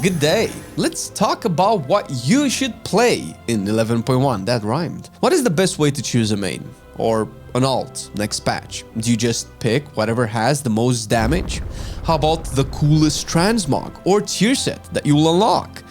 Good day. Let's talk about what you should play in 11.1. That rhymed. What is the best way to choose a main or an alt next patch? Do you just pick whatever has the most damage? How about the coolest transmog or tier set that you will unlock?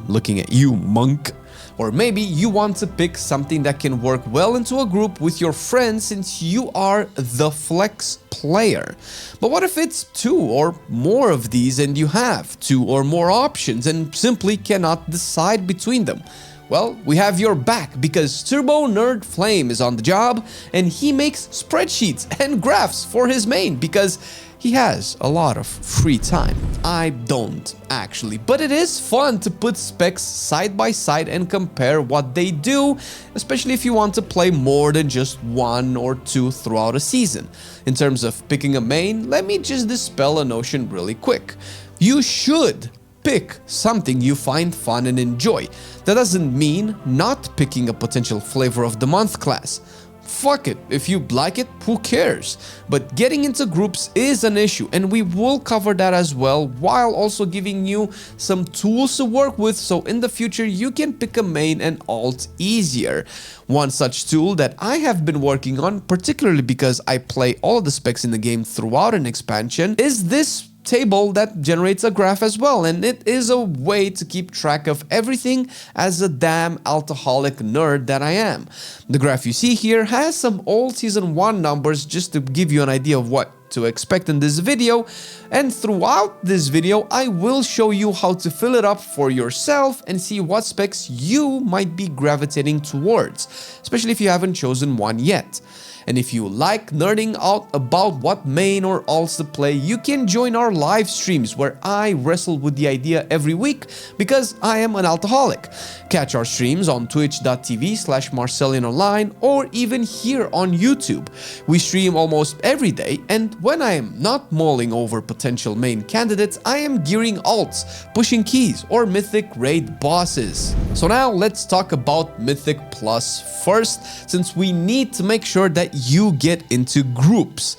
Looking at you, monk. Or maybe you want to pick something that can work well into a group with your friends since you are the flex player. But what if it's two or more of these and you have two or more options and simply cannot decide between them? Well, we have your back because Nerfed is on the job and he makes spreadsheets and graphs for his main because he has a lot of free time. I don't actually, but it is fun to put specs side by side and compare what they do, especially if you want to play more than just one or two throughout a season. In terms of picking a main, let me just dispel a notion really quick. You should pick something you find fun and enjoy. That doesn't mean not picking a potential flavor of the month class. Fuck it, if you like it, who cares? But getting into groups is an issue and we will cover that as well, while also giving you some tools to work with so in the future you can pick a main and alt easier. One such tool that I have been working on, particularly because I play all of the specs in the game throughout an expansion, is this table that generates a graph as well, and it is a way to keep track of everything as a damn alcoholic nerd that I am. The graph you see here has some old season 1 numbers just to give you an idea of what to expect in this video, and throughout this video I will show you how to fill it up for yourself and see what specs you might be gravitating towards, especially if you haven't chosen one yet. And if you like nerding out about what main or alts to play, you can join our live streams where I wrestle with the idea every week because I am an alcoholic. Catch our streams on twitch.tv/Marcelian online or even here on YouTube. We stream almost every day, and when I am not mulling over potential main candidates, I am gearing alts, pushing keys, or Mythic raid bosses. So now let's talk about Mythic Plus first, since we need to make sure that you get into groups.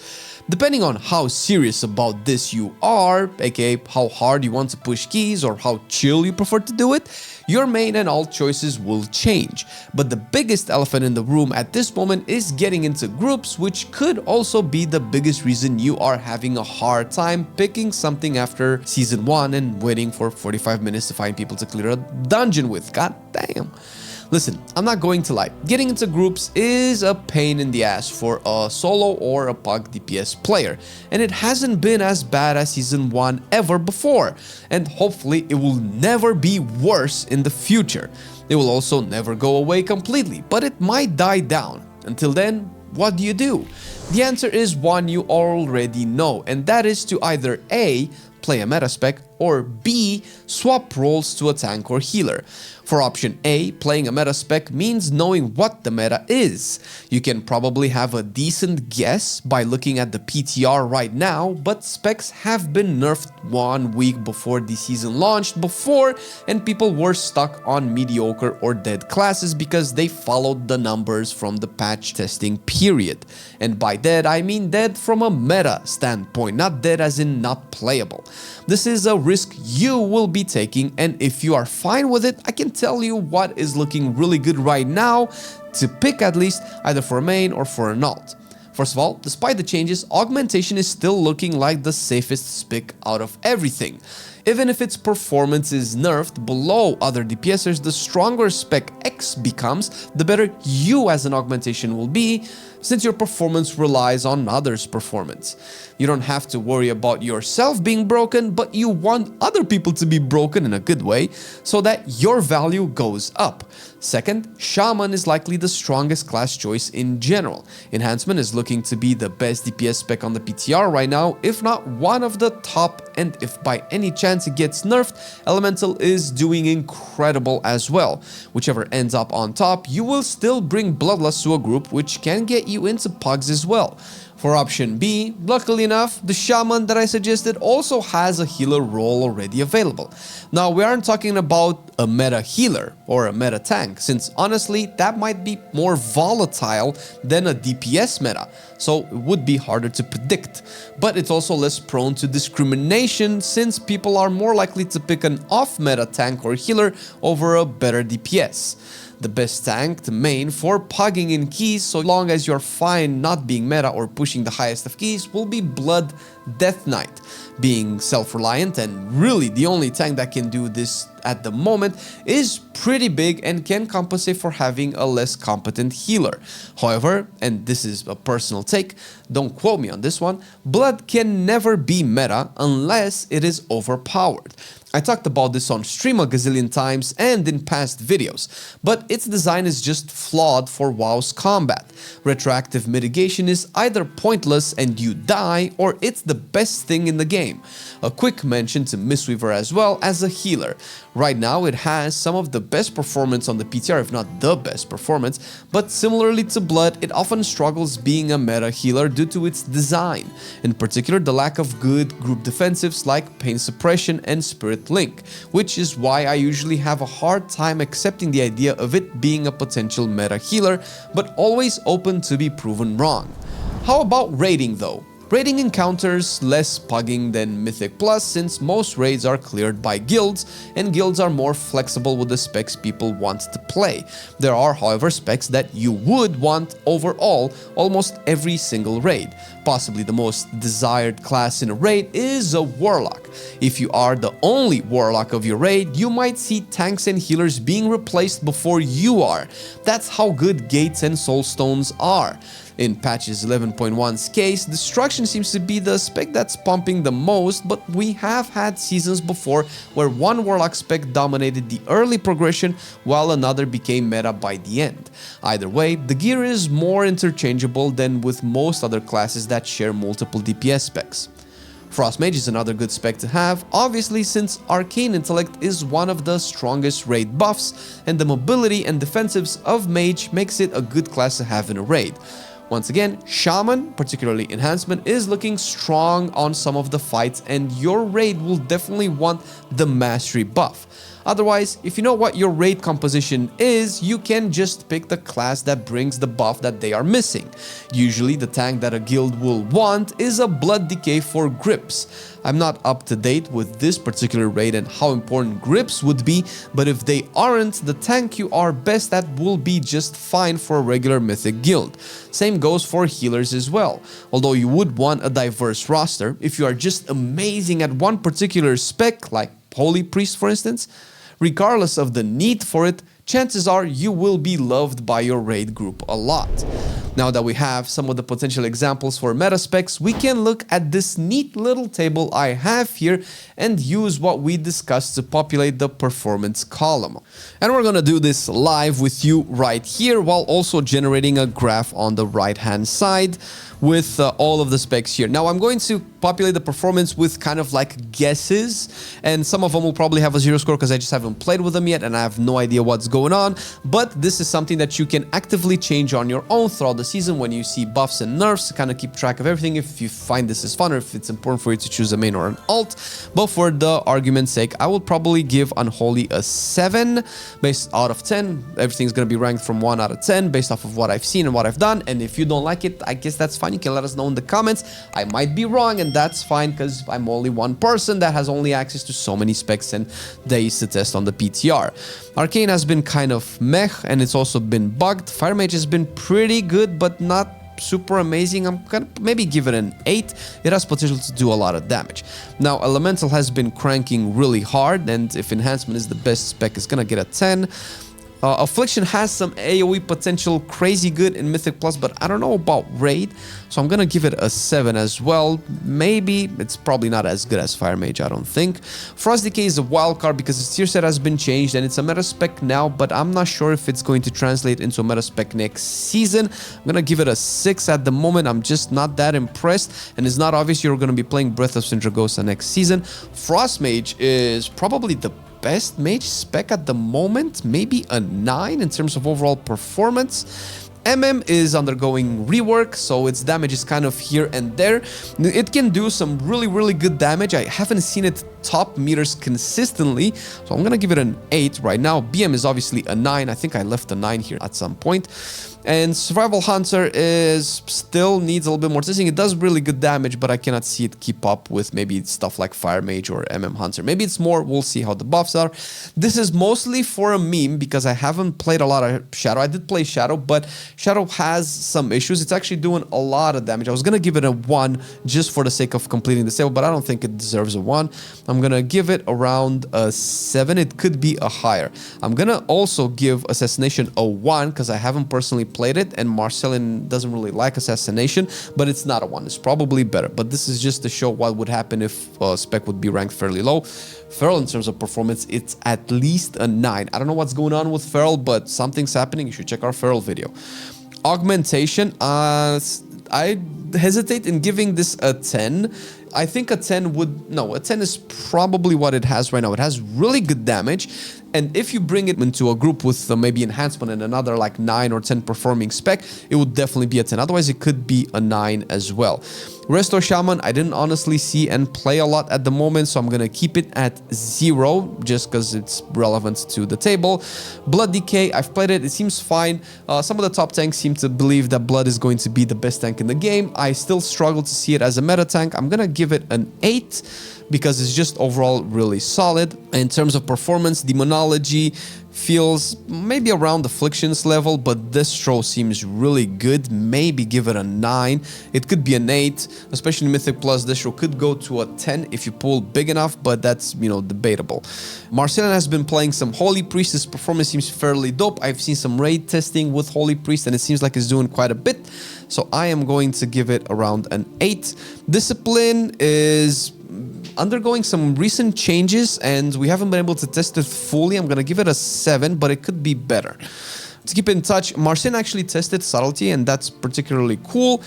Depending on how serious about this you are, aka how hard you want to push keys or how chill you prefer to do it, your main and alt choices will change. But the biggest elephant in the room at this moment is getting into groups, which could also be the biggest reason you are having a hard time picking something after season 1 and waiting for 45 minutes to find people to clear a dungeon with. God damn. Listen, I'm not going to lie, getting into groups is a pain in the ass for a solo or a PUG DPS player, and it hasn't been as bad as season 1 ever before, and hopefully it will never be worse in the future. It will also never go away completely, but it might die down. Until then, what do you do? The answer is one you already know, and that is to either A, play a meta spec, or B, swap roles to a tank or healer. For option A, playing a meta spec means knowing what the meta is. You can probably have a decent guess by looking at the PTR right now, but specs have been nerfed 1 week before the season launched before, and people were stuck on mediocre or dead classes because they followed the numbers from the patch testing period. And by dead, I mean dead from a meta standpoint, not dead as in not playable. This is a risk you will be taking, and if you are fine with it, I can tell you what is looking really good right now to pick, at least either for a main or for an alt. First of all, despite the changes, Augmentation is still looking like the safest spec out of everything. Even if its performance is nerfed below other DPSers, the stronger spec X becomes, the better you as an Augmentation will be, since your performance relies on others' performance. You don't have to worry about yourself being broken, but you want other people to be broken in a good way, so that your value goes up. Second, Shaman is likely the strongest class choice in general. Enhancement is looking to be the best DPS spec on the PTR right now, if not one of the top, and if by any chance it gets nerfed, Elemental is doing incredible as well. Whichever ends up on top, you will still bring Bloodlust to a group, which can get you into PUGs as well. For option B, luckily enough, the Shaman that I suggested also has a healer role already available. Now, we aren't talking about a meta healer or a meta tank, since honestly, that might be more volatile than a DPS meta, so it would be harder to predict. But it's also less prone to discrimination, since people are more likely to pick an off-meta tank or healer over a better DPS. The best tank to main for pugging in keys, so long as you're fine not being meta or pushing the highest of keys, will be Blood Death Knight. Being self-reliant and really the only tank that can do this at the moment is pretty big and can compensate for having a less competent healer. However, and this is a personal take, don't quote me on this one, Blood can never be meta unless it is overpowered. I talked about this on stream a gazillion times and in past videos, but its design is just flawed for WoW's combat. Retroactive mitigation is either pointless and you die, or it's the best thing in the game. A quick mention to Mistweaver as well as a healer. Right now it has some of the best performance on the PTR, if not the best performance, but similarly to Blood, it often struggles being a meta healer due to its design. In particular, the lack of good group defensives like Pain Suppression and Spirit Link, which is why I usually have a hard time accepting the idea of it being a potential meta healer, but always open to be proven wrong. How about raiding though? Raiding encounters less pugging than Mythic Plus, since most raids are cleared by guilds, and guilds are more flexible with the specs people want to play. There are, however, specs that you would want overall almost every single raid. Possibly the most desired class in a raid is a Warlock. If you are the only Warlock of your raid, you might see tanks and healers being replaced before you are. That's how good Gates and Soulstones are. In patches 11.1's case, Destruction seems to be the spec that's pumping the most, but we have had seasons before where one Warlock spec dominated the early progression while another became meta by the end. Either way, the gear is more interchangeable than with most other classes that share multiple DPS specs. Frostmage is another good spec to have, obviously, since Arcane Intellect is one of the strongest raid buffs, and the mobility and defensives of Mage makes it a good class to have in a raid. Once again, Shaman, particularly Enhancement, is looking strong on some of the fights, and your raid will definitely want the Mastery buff. Otherwise, if you know what your raid composition is, you can just pick the class that brings the buff that they are missing. Usually, the tank that a guild will want is a Blood Decay for grips. I'm not up to date with this particular raid and how important grips would be, but if they aren't, the tank you are best at will be just fine for a regular Mythic guild. Same goes for healers as well. Although you would want a diverse roster, if you are just amazing at one particular spec, like Holy Priest for instance, regardless of the need for it, chances are you will be loved by your raid group a lot. Now that we have some of the potential examples for meta specs, we can look at this neat little table I have here and use what we discussed to populate the performance column. And we're gonna do this live with you right here while also generating a graph on the right hand side with all of the specs here. Now I'm going to populate the performance with kind of like guesses, and some of them will probably have a 0 score because I just haven't played with them yet and I have no idea what's going on, but this is something that you can actively change on your own throughout the season when you see buffs and nerfs to kind of keep track of everything if you find this is fun or if it's important for you to choose a main or an alt. But for the argument's sake, I will probably give Unholy a 7 based out of 10. Everything's going to be ranked from 1 out of 10 based off of what I've seen and what I've done, and if you don't like it, I guess that's fine. You can let us know in the comments. I might be wrong, and that's fine because I'm only one person that has only access to so many specs and days to test on the PTR. Arcane has been kind of meh, and it's also been bugged. Fire Mage has been pretty good, but not super amazing. I'm gonna maybe give it an 8. It has potential to do a lot of damage. Now, Elemental has been cranking really hard, and if Enhancement is the best spec, it's gonna get a 10. Affliction has some AoE potential, crazy good in Mythic Plus, but I don't know about Raid, so I'm gonna give it a 7 as well. Maybe it's probably not as good as Fire Mage, I don't think. Frost Decay is a wild card because its tier set has been changed and it's a meta spec now, but I'm not sure if it's going to translate into a meta spec next season. I'm gonna give it a 6 at the moment. I'm just not that impressed, and it's not obvious you're gonna be playing Breath of Sindragosa next season. Frost Mage is probably the best mage spec at the moment, maybe a 9 in terms of overall performance. MM is undergoing rework, so its damage is kind of here and there. It can do some really good damage. I haven't seen it top meters consistently, so I'm gonna give it an 8 right now. BM is obviously a 9. I think I left a 9 here at some point. And Survival Hunter is still needs a little bit more testing. It does really good damage, but I cannot see it keep up with maybe stuff like Fire Mage or MM Hunter. Maybe it's more. We'll see how the buffs are. This is mostly for a meme because I haven't played a lot of Shadow. I did play Shadow, but Shadow has some issues. It's actually doing a lot of damage. I was gonna give it a 1 just for the sake of completing the table, but I don't think it deserves a 1. I'm gonna give it around a 7. It could be a higher. I'm gonna also give Assassination a 1 because I haven't personally played it, and Marcelian doesn't really like Assassination, but it's not a 1. It's probably better, but this is just to show what would happen if spec would be ranked fairly low. Feral, in terms of performance, it's at least a 9. I don't know what's going on with Feral, but something's happening. You should check our Feral video. Augmentation, I hesitate in giving this a 10. I think a 10 would... No, a 10 is probably what it has right now. It has really good damage. And if you bring it into a group with maybe Enhancement and another like 9 or 10 performing spec, it would definitely be a 10. Otherwise, it could be a 9 as well. Restore Shaman, I didn't honestly see and play a lot at the moment, so I'm going to keep it at 0 just because it's relevant to the table. Blood Decay, I've played it. It seems fine. Some of the top tanks seem to believe that Blood is going to be the best tank in the game. I still struggle to see it as a meta tank. I'm going to give it an 8 because it's just overall really solid. In terms of performance, Demonology feels maybe around Afflictions level, but Destro seems really good. Maybe give it a 9. It could be an 8, especially Mythic plus Destro could go to a 10 if you pull big enough, but that's, you know, debatable. Marcelian has been playing some Holy Priest. His performance seems fairly dope. I've seen some raid testing with Holy Priest, and it seems like he's doing quite a bit. So I am going to give it around an 8. Discipline is undergoing some recent changes, and we haven't been able to test it fully. I'm going to give it a 7, but it could be better. To keep in touch, Marcin actually tested Subtlety, and that's particularly cool.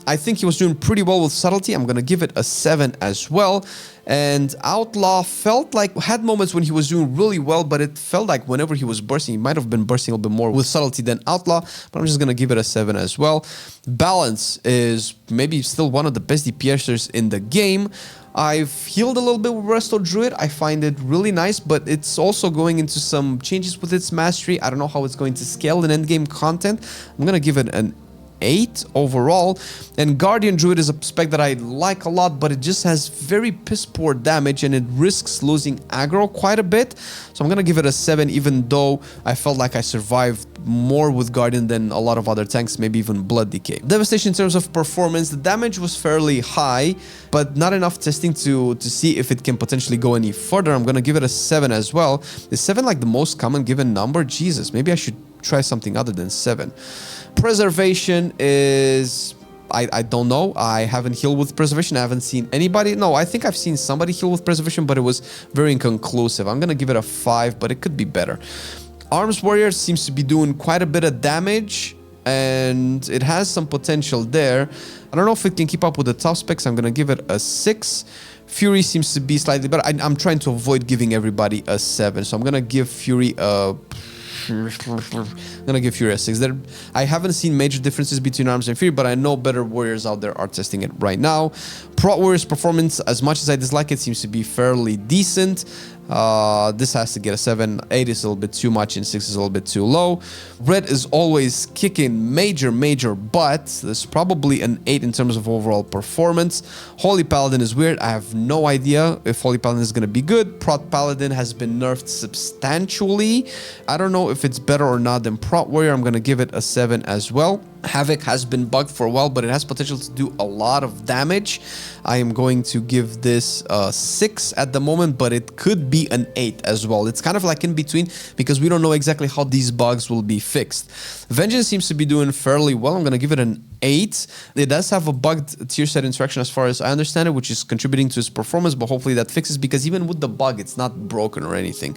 I think he was doing pretty well with Subtlety. I'm going to give it a 7 as well. And Outlaw felt like, had moments when he was doing really well, but it felt like whenever he was bursting, he might have been bursting a little bit more with Subtlety than Outlaw, but I'm just going to give it a 7 as well. Balance is maybe still one of the best DPSers in the game. I've healed a little bit with Resto Druid. I find it really nice, but it's also going into some changes with its mastery. I don't know how it's going to scale in endgame content. I'm going to give it an 8 overall. And Guardian Druid is a spec that I like a lot, but it just has very piss poor damage and it risks losing aggro quite a bit. So I'm gonna give it a 7, even though I felt like I survived more with Guardian than a lot of other tanks, maybe even Blood Decay. Devastation in terms of performance, the damage was fairly high, but not enough testing to see if it can potentially go any further. I'm gonna give it a 7 as well. Is 7 like the most common given number? Jesus, maybe I should try something other than 7. Preservation is... I don't know. I haven't healed with Preservation. I haven't seen anybody. No, I think I've seen somebody heal with Preservation, but it was very inconclusive. I'm gonna give it a 5, but it could be better. Arms Warrior seems to be doing quite a bit of damage, and it has some potential there. I don't know if it can keep up with the top specs. I'm gonna give it a 6. Fury seems to be slightly better. I'm trying to avoid giving everybody a 7, so I'm gonna give Fury a... I'm gonna give Fury a 6. I haven't seen major differences between Arms and Fury, but I know better warriors out there are testing it right now. Prot Warrior's performance, as much as I dislike it, seems to be fairly decent. This has to get a 7. 8 is a little bit too much and 6 is a little bit too low. Red is always kicking major butt. There's probably an 8 in terms of overall performance. Holy Paladin is weird. I have no idea if Holy Paladin is going to be good. Prot Paladin has been nerfed substantially. I don't know if it's better or not than Prot Warrior. I'm going to give it a 7 as well. Havoc has been bugged for a while, but it has potential to do a lot of damage. I am going to give this a 6 at the moment, but it could be an 8 as well. It's kind of like in between because we don't know exactly how these bugs will be fixed. Vengeance seems to be doing fairly well. I'm going to give it an 8. It does have a bugged tier set interaction as far as I understand it, which is contributing to its performance, but hopefully that fixes, because even with the bug, it's not broken or anything.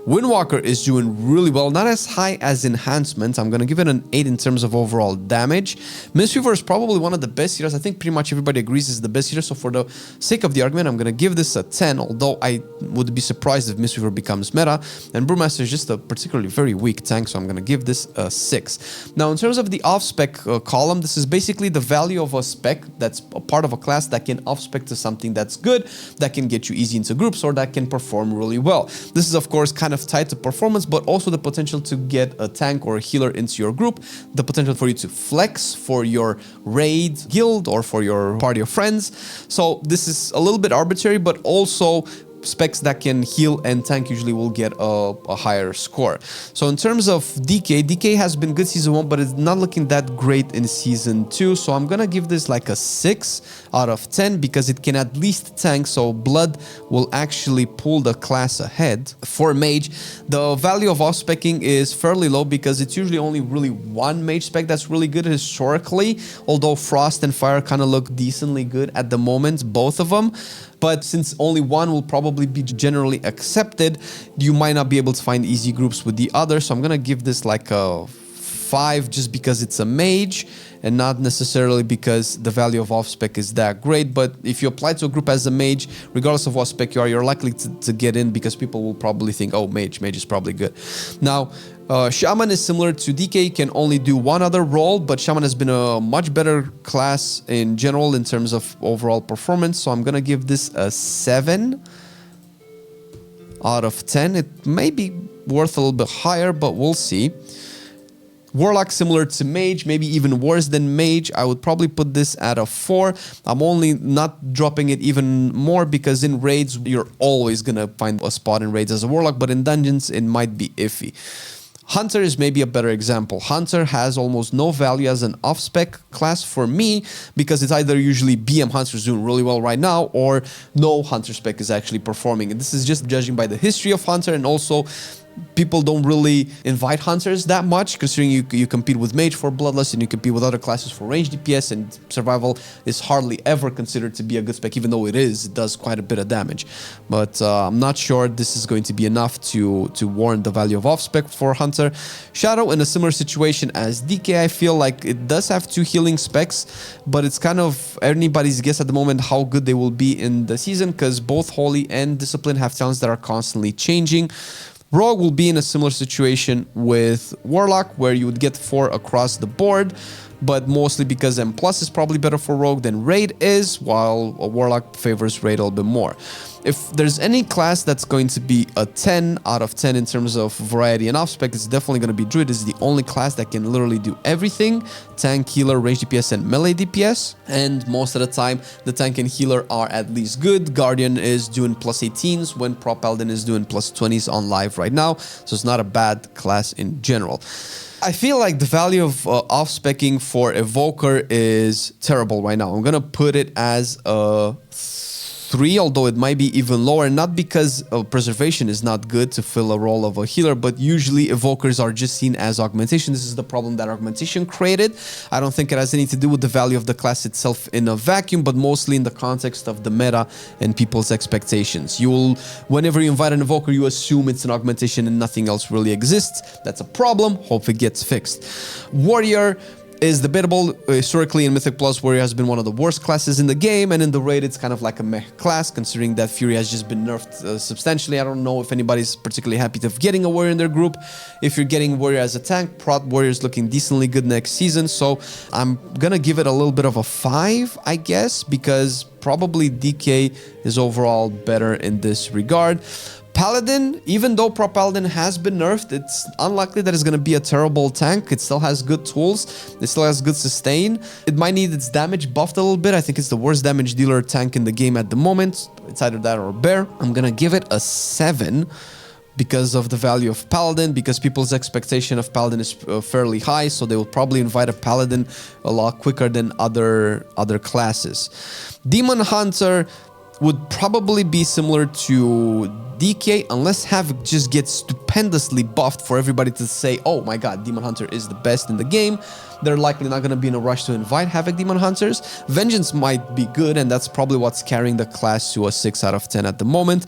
Windwalker is doing really well, not as high as Enhancement. I'm going to give it an 8 in terms of overall damage. Mistweaver is probably one of the best healers. I think pretty much everybody agrees is the best healer, so for the sake of the argument, I'm going to give this a 10, although I would be surprised if Mistweaver becomes meta. And Brewmaster is just a particularly very weak tank, so I'm going to give this a 6. Now, in terms of the off-spec column, this is basically the value of a spec that's a part of a class that can off-spec to something that's good, that can get you easy into groups, or that can perform really well. This is, of course, kind of tied to performance, but also the potential to get a tank or a healer into your group, the potential for you to flex for your raid guild or for your party of friends. So this is a little bit arbitrary, but also specs that can heal and tank usually will get a higher score. So in terms of DK has been good season 1, but it's not looking that great in season 2. So I'm gonna give this like a 6 out of 10 because it can at least tank, so blood will actually pull the class ahead. For mage, the value of off-specking is fairly low because it's usually only really one mage spec that's really good historically, although frost and fire kind of look decently good at the moment, both of them. But since only one will probably be generally accepted, you might not be able to find easy groups with the other. So I'm gonna give this like a 5 just because it's a mage and not necessarily because the value of off-spec is that great. But if you apply to a group as a mage, regardless of what spec you are, you're likely to get in because people will probably think, oh, mage is probably good. Now, Shaman is similar to DK, can only do one other role, but Shaman has been a much better class in general in terms of overall performance. So I'm gonna give this a 7 out of 10. It may be worth a little bit higher, but we'll see. Warlock similar to Mage, maybe even worse than Mage. I would probably put this at a 4. I'm only not dropping it even more because in raids, you're always gonna find a spot in raids as a Warlock, but in dungeons, it might be iffy. Hunter is maybe a better example. Hunter has almost no value as an off-spec class for me because it's either usually BM Hunter's doing really well right now or no Hunter spec is actually performing. And this is just judging by the history of Hunter, and also people don't really invite hunters that much, considering you compete with mage for bloodlust and you compete with other classes for range DPS, and survival is hardly ever considered to be a good spec, even though it does quite a bit of damage. But I'm not sure this is going to be enough to warrant the value of off spec for hunter. Shadow in a similar situation as DK, I feel like it does have 2 healing specs, but it's kind of anybody's guess at the moment how good they will be in the season, because both Holy and Discipline have talents that are constantly changing. Rogue will be in a similar situation with Warlock, where you would get 4 across the board, but mostly because M+ is probably better for Rogue than Raid is, while a Warlock favors Raid a little bit more. If there's any class that's going to be a 10 out of 10 in terms of variety and off-spec, it's definitely going to be Druid. It's the only class that can literally do everything: tank, healer, range DPS, and melee DPS. And most of the time, the tank and healer are at least good. Guardian is doing +18s when Pro Paladin is doing +20s on live right now, so it's not a bad class in general. I feel like the value of off-specking for Evoker is terrible right now. I'm going to put it as a 3, although it might be even lower, not because preservation is not good to fill a role of a healer, but usually evokers are just seen as augmentation. This is the problem that augmentation created. I don't think it has anything to do with the value of the class itself in a vacuum, but mostly in the context of the meta and people's expectations. Whenever you invite an evoker, you assume it's an augmentation and nothing else really exists. That's a problem. Hope it gets fixed. Warrior is debatable. Historically in Mythic Plus, Warrior has been one of the worst classes in the game, and in the raid it's kind of like a meh class, considering that Fury has just been nerfed substantially. I don't know if anybody's particularly happy to getting a Warrior in their group. If you're getting Warrior as a tank, Prot Warrior is looking decently good next season, so I'm gonna give it a little bit of a 5, I guess, because probably DK is overall better in this regard. Paladin, even though Pro Paladin has been nerfed, it's unlikely that it's going to be a terrible tank. It still has good tools. It still has good sustain. It might need its damage buffed a little bit. I think it's the worst damage dealer tank in the game at the moment. It's either that or Bear. I'm going to give it a 7 because of the value of Paladin, because people's expectation of Paladin is fairly high, so they will probably invite a Paladin a lot quicker than other classes. Demon Hunter, would probably be similar to DK, unless Havoc just gets stupendously buffed for everybody to say, oh my god, Demon Hunter is the best in the game. They're likely not going to be in a rush to invite Havoc Demon Hunters. Vengeance might be good, and that's probably what's carrying the class to a 6 out of 10 at the moment.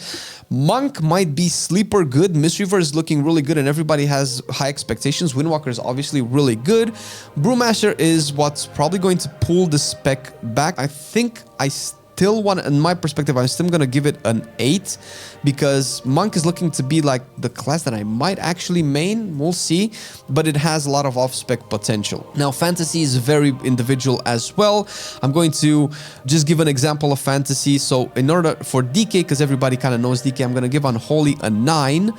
Monk might be sleeper good. Mistweaver is looking really good, and everybody has high expectations. Windwalker is obviously really good. Brewmaster is what's probably going to pull the spec back. I think I still want, in my perspective, I'm still going to give it an 8 because Monk is looking to be like the class that I might actually main. We'll see, but it has a lot of off-spec potential. Now, Fantasy is very individual as well. I'm going to just give an example of Fantasy. So in order for DK, because everybody kind of knows DK, I'm going to give Unholy a 9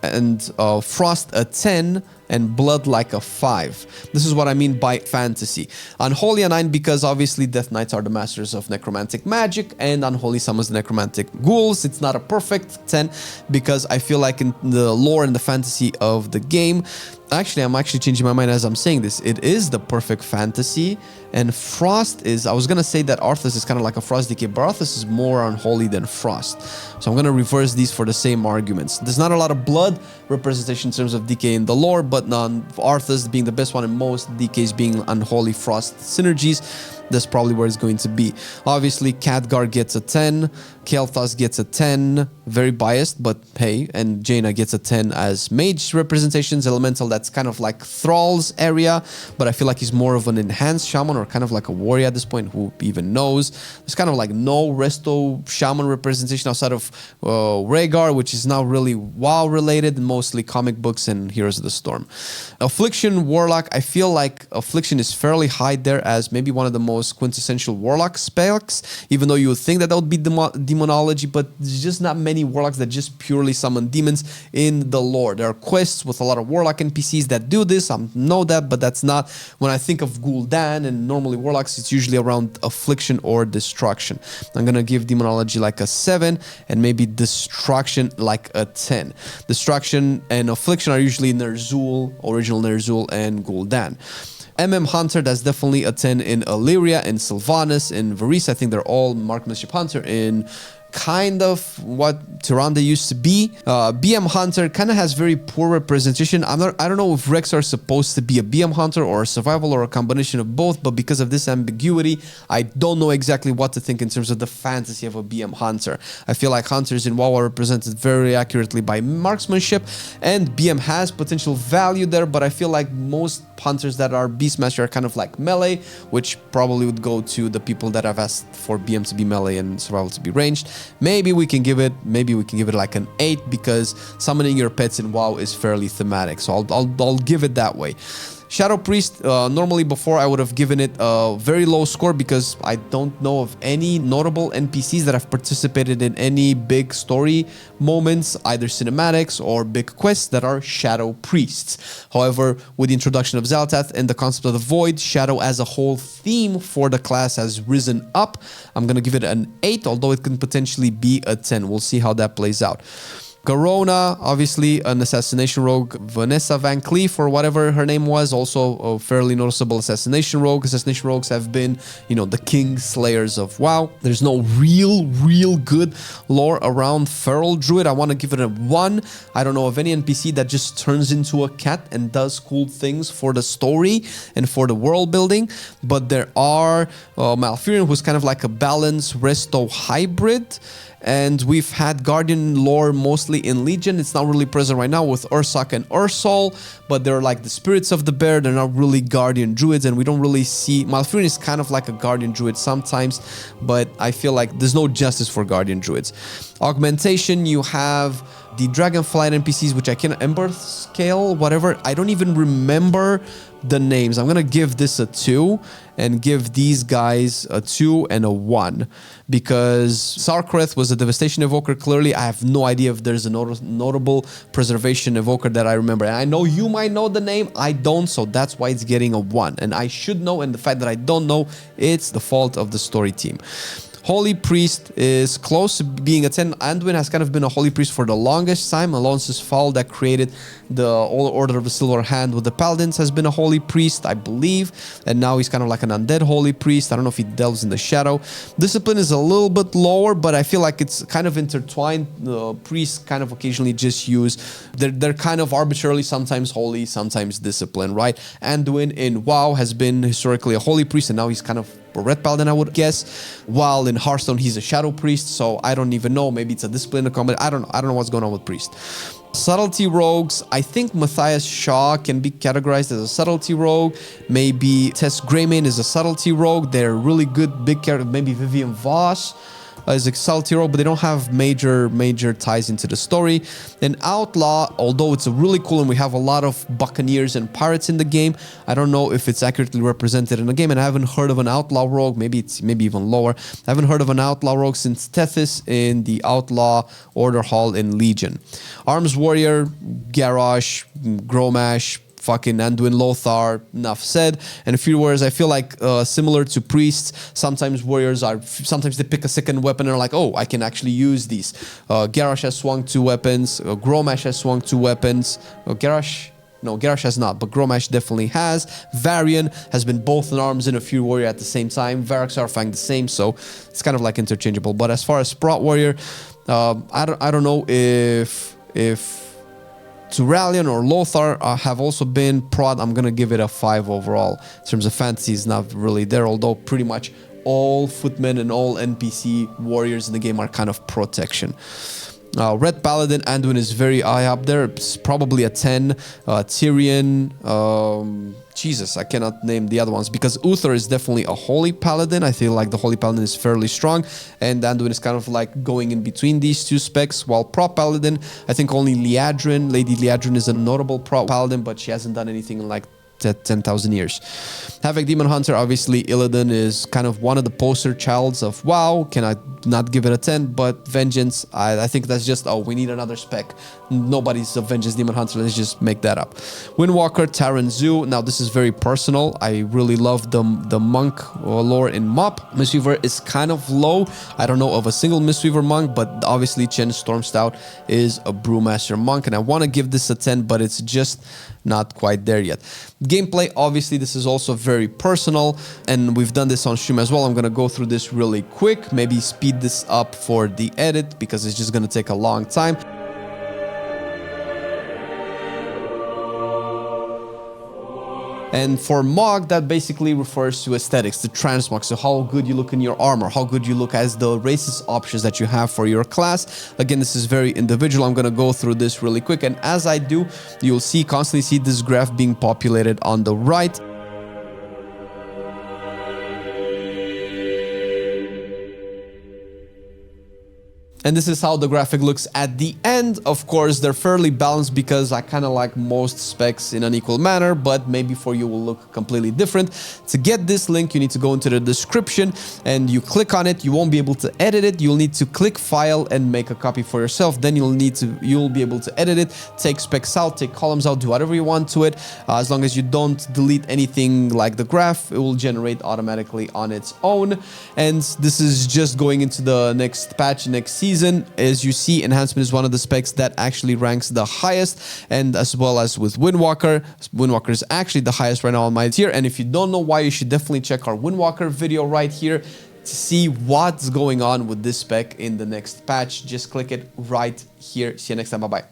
and Frost a 10 and Blood like a 5. This is what I mean by Fantasy. Unholy a 9 because obviously Death Knights are the masters of necromantic magic, and Unholy summons necromantic ghouls. It's not a perfect 10 because I feel like in the lore and the fantasy of the game, actually I'm changing my mind as I'm saying this, it is the perfect fantasy. And Frost is, I was gonna say that Arthas is kind of like a Frost DK, but Arthas is more Unholy than Frost. So I'm gonna reverse these for the same arguments. There's not a lot of blood representation in terms of DK in the lore, but none. Arthas being the best one, and most DKs being Unholy Frost synergies. That's probably where it's going to be. Obviously, Khadgar gets a 10, Kael'thas gets a 10, very biased, but hey, and Jaina gets a 10 as mage representations. Elemental, that's kind of like Thrall's area, but I feel like he's more of an enhanced shaman or kind of like a warrior at this point, who even knows. There's kind of like no resto shaman representation outside of Rhaegar, which is not really WoW related, and mostly comic books and Heroes of the Storm. Affliction, Warlock, I feel like Affliction is fairly high there as maybe one of the most quintessential Warlock specs, even though you would think that would be demonology, but there's just not many Warlocks that just purely summon demons in the lore. There are quests with a lot of Warlock NPCs that do this, I know that, but that's not, when I think of Gul'dan and normally Warlocks, it's usually around Affliction or Destruction. I'm gonna give demonology like a 7 and maybe Destruction like a 10. Destruction and Affliction are usually Ner'zhul, original Ner'zhul, and Gul'dan. Hunter, that's definitely a 10 in Illyria, in Sylvanas, in Varys. I think they're all Marksmanship Hunter in kind of what Tyrande used to be. Hunter kind of has very poor representation. I don't know if Rex are supposed to be a BM Hunter or a survival or a combination of both, but because of this ambiguity, I don't know exactly what to think in terms of the fantasy of a BM Hunter. I feel like Hunters in WoW are represented very accurately by marksmanship, and BM has potential value there, but I feel like most Hunters that are Beastmaster are kind of like melee, which probably would go to the people that have asked for BM to be melee and survival to be ranged. Maybe we can give it like an 8 because summoning your pets in WoW is fairly thematic. So I'll give it that way. Shadow Priest, normally before I would have given it a very low score because I don't know of any notable NPCs that have participated in any big story moments, either cinematics or big quests, that are Shadow Priests. However, with the introduction of Xal'atath and the concept of the Void, Shadow as a whole theme for the class has risen up. I'm going to give it an 8, although it can potentially be a 10. We'll see how that plays out. Corona, obviously an assassination rogue. Vanessa Van Cleef, or whatever her name was, also a fairly noticeable assassination rogue. Assassination rogues have been, the king slayers of WoW. There's no real good lore around Feral Druid. I want to give it a 1. I don't know of any NPC that just turns into a cat and does cool things for the story and for the world building. But there are Malfurion, who's kind of like a balanced resto hybrid. And we've had Guardian lore mostly in Legion. It's not really present right now with Ursak and Ursol, but they're like the spirits of the bear. They're not really Guardian Druids, and we don't really see... Malfurion is kind of like a Guardian Druid sometimes, but I feel like there's no justice for Guardian Druids. Augmentation, you have the Dragonflight NPCs, which I can... Ember Scale, whatever. I don't even remember the names. I'm gonna give this a 2 and give these guys a 2 and a 1 because Sarkareth was a Devastation Evoker. Clearly, I have no idea if there's a notable Preservation Evoker that I remember. And I know you might know the name, I don't, so that's why it's getting a 1. And I should know, and the fact that I don't know, it's the fault of the story team. Holy Priest is close to being a 10. Anduin has kind of been a Holy Priest for the longest time. Alonso's Fall that created the Order of the Silver Hand with the Paladins has been a Holy Priest, I believe. And now he's kind of like an undead Holy Priest. I don't know if he delves in the shadow. Discipline is a little bit lower, but I feel like it's kind of intertwined. The priests kind of occasionally just use... They're kind of arbitrarily sometimes holy, sometimes discipline, right? Anduin in WoW has been historically a Holy Priest, and now he's kind of a Red Paladin, I would guess. While in Hearthstone, he's a Shadow Priest, so I don't even know. Maybe it's a discipline in combat. I don't know what's going on with Priest. Subtlety rogues, I think Matthias Shaw can be categorized as a subtlety rogue. Maybe Tess Greymane is a subtlety rogue. They're really good big character. Maybe Vivian Voss is a subtlety rogue, but they don't have major ties into the story. And Outlaw, although it's a really cool and we have a lot of Buccaneers and Pirates in the game, I don't know if it's accurately represented in the game, and I haven't heard of an Outlaw rogue. Maybe it's even lower. I haven't heard of an Outlaw rogue since Tethys in the Outlaw Order Hall in Legion. Arms Warrior, Garrosh, Gromash, fucking Anduin Lothar, enough said. And a few warriors, I feel like similar to priests, sometimes they pick a second weapon and are like, oh, I can actually use these. Garrosh has swung 2 weapons. Gromash has swung 2 weapons. Garrosh has not, but Gromash definitely has. Varian has been both in arms and a few warrior at the same time. Varrock's Arfang the same, so it's kind of like interchangeable. But as far as Sprout Warrior, I don't know if Turalian or Lothar have also been prod. I'm gonna give it a 5 overall. In terms of fantasy, is not really there, although pretty much all footmen and all NPC warriors in the game are kind of protection. Red Paladin, Anduin is very high up there. It's probably a 10. Tyrion, Jesus, I cannot name the other ones because Uther is definitely a Holy Paladin. I feel like the Holy Paladin is fairly strong, and Anduin is kind of like going in between these two specs. While Prop Paladin, I think only Liadrin, Lady Liadrin is a notable Prop Paladin, but she hasn't done anything in like 10,000 years. Havoc Demon Hunter, obviously Illidan is kind of one of the poster childs of WoW. Can I not give it a 10? But Vengeance, I think that's just, oh, we need another spec. Nobody's a Vengeance Demon Hunter, let's just make that up. Windwalker, Terran Zoo. Now this is very personal. I really love the monk lore in MoP. Mistweaver is kind of low. I don't know of a single Mistweaver monk, but obviously Chen Stormstout is a Brewmaster monk, and I want to give this a 10, but it's just not quite there yet. Gameplay, obviously this is also very personal, and we've done this on stream as well. I'm gonna go through this really quick, maybe speed this up for the edit because it's just gonna take a long time. And for Mog, that basically refers to aesthetics, the transmog, so how good you look in your armor, how good you look as the races options that you have for your class. Again, this is very individual. I'm going to go through this really quick, and as I do, you'll constantly see this graph being populated on the right. And this is how the graphic looks at the end. Of course, they're fairly balanced because I kind of like most specs in an equal manner, but maybe for you will look completely different. To get this link, you need to go into the description and you click on it. You won't be able to edit it. You'll need to click file and make a copy for yourself. Then you'll be able to edit it, take specs out, take columns out, do whatever you want to it. As long as you don't delete anything like the graph, it will generate automatically on its own. And this is just going into the next patch, next season. As you see, Enhancement is one of the specs that actually ranks the highest, and as well as with Windwalker. Windwalker is actually the highest right now on my tier, and if you don't know why, you should definitely check our Windwalker video right here to see what's going on with this spec in the next patch. Just click it right here. See you next time. Bye-bye.